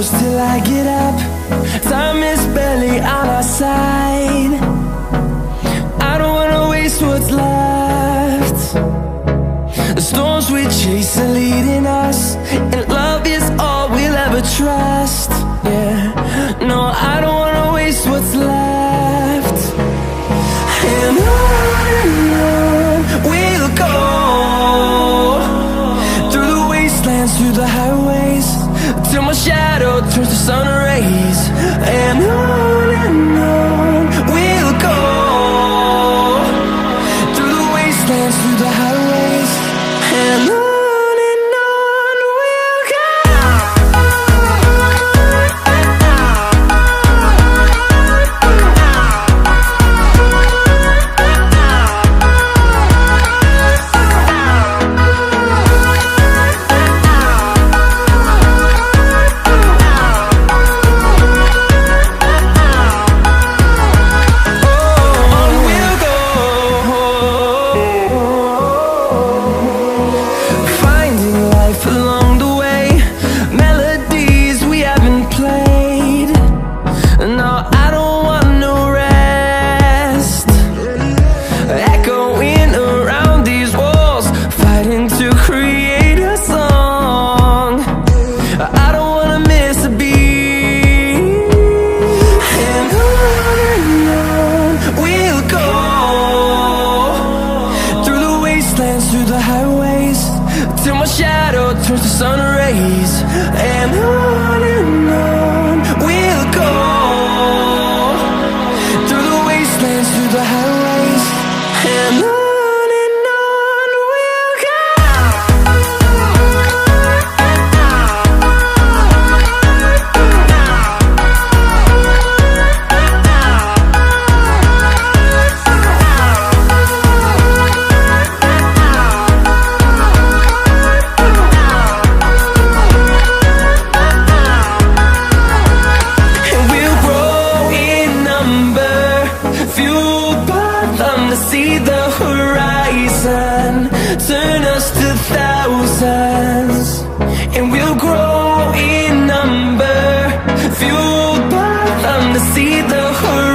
close till I get up. Time is barely on our side. I don't wanna waste what's left. The storms we chase are leading us, and love is all we'll ever trust. Yeah, no, I don't wanna waste what's left. And on we'll go, through the wastelands, through the highways, till my shadow turns to sun rays. And on we'll go, through the wastelands, through the highways, and on we'll go. Through the highways, till my shadow turns to sun rays. And on we'll go, through the wastelands, through the highways, and on we'll go. To see the horizon, turn us to thousands, and we'll grow in number, fueled by them to see the horizon.